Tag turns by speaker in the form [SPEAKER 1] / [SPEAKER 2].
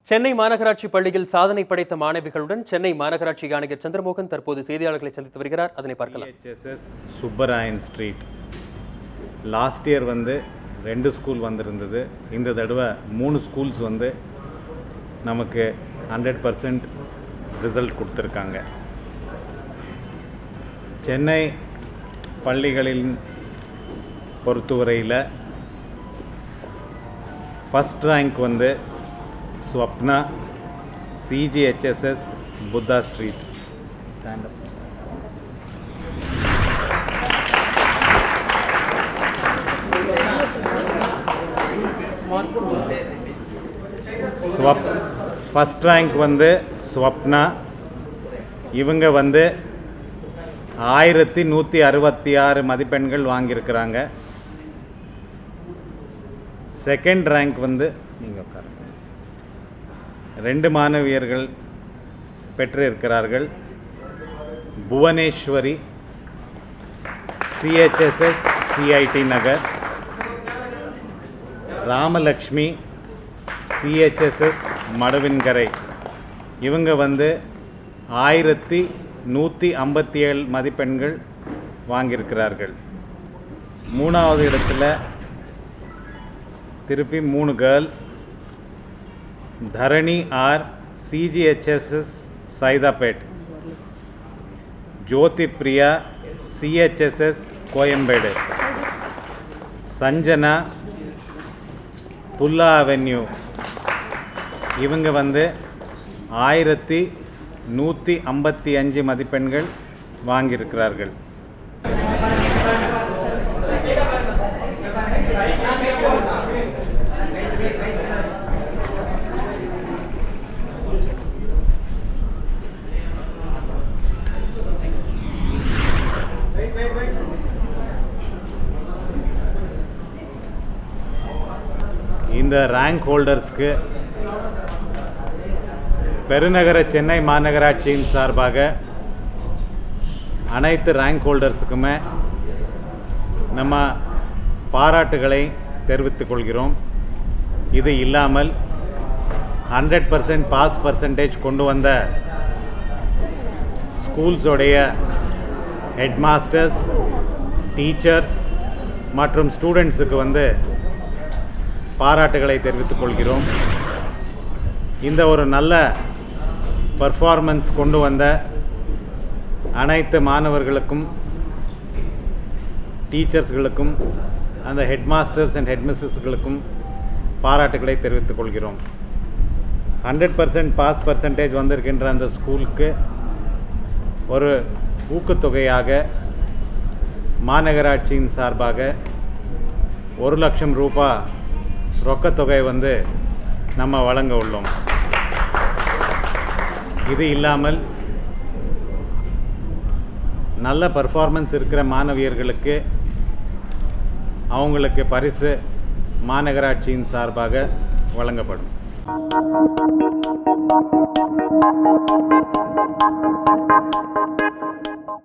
[SPEAKER 1] சென்னை மாநகராட்சி பள்ளியில் சாதனை படைத்த மாணவிகளுடன் சென்னை மாநகராட்சி ஆணையர் சந்திரமோகன் தற்போது செய்தியாளர்களை சந்தித்து வருகிறார். அதனை பார்க்கலாம்.
[SPEAKER 2] Subbarayan street last year 2 school வந்திருந்தது. இந்த தடவை 3 ஸ்கூல்ஸ் நமக்கு 100% ரிசல்ட் கொடுத்துருக்காங்க. சென்னை பள்ளிகளின் பொறுத்தவரையில் first rank Swapna, CGHSS Buddha street. First rank Swapna. இவங்க 1166 மதிப்பெண்கள் வாங்கியிருக்கிறாங்க. செகண்ட் ரேங்க் நீங்கள் உட்காருங்க. 2 மாணவியர்கள் பெற்றிருக்கிறார்கள். புவனேஸ்வரி, CHSS CIT நகர். ராமலக்ஷ்மி, CHSS மடவின்கரை. இவங்க 1157 மதிப்பெண்கள் வாங்கியிருக்கிறார்கள். 3வது இடத்துல திருப்பி 3 கேர்ள்ஸ். தரணி ஆர், CGHSS சைதாப்பேட். ஜோதி பிரியா, CHSS கோயம்பேடு. சஞ்சனா, புல்லா அவென்யூ. இவங்க 1155 மதிப்பெண்கள் வாங்கியிருக்கிறார்கள். இந்த ரேங்க் ஹோல்டர்ஸ்க்கு பெருநகர சென்னை மாநகராட்சியின் சார்பாக அனைத்து ரேங்க் ஹோல்டர்ஸுக்குமே நம்ம பாராட்டுகளை தெரிவித்துக் கொள்கிறோம். இது இல்லாமல் 100% பாஸ் பர்சன்டேஜ் கொண்டு வந்த ஸ்கூல்ஸோடைய ஹெட் மாஸ்டர்ஸ், டீச்சர்ஸ் மற்றும் ஸ்டூடெண்ட்ஸுக்கு பாராட்டுகளை தெரிவித்துக் கொள்கிறோம். இந்த ஒரு நல்ல பர்ஃபார்மன்ஸ் கொண்டு வந்த அனைத்து மாணவர்களுக்கும், டீச்சர்ஸ்களுக்கும், அந்த ஹெட் மாஸ்டர்ஸ் அண்ட் ஹெட் மிஸ்ஸஸ்களுக்கும் பாராட்டுகளை தெரிவித்துக் கொள்கிறோம். 100% பாஸ் பர்சன்டேஜ் வந்திருக்கின்ற அந்த ஸ்கூலுக்கு ஒரு ஊக்கத்தொகையாக மாநகராட்சியின் சார்பாக 1 லட்சம் ரூபாய் ரொக்கத்தொகை நம்ம வழங்க உள்ளோம். இது இல்லாமல் நல்ல பர்ஃபார்மன்ஸ் இருக்கிற மாணவியர்களுக்கு அவங்களுக்கு பரிசு மாநகராட்சியின் சார்பாக வழங்கப்படும்.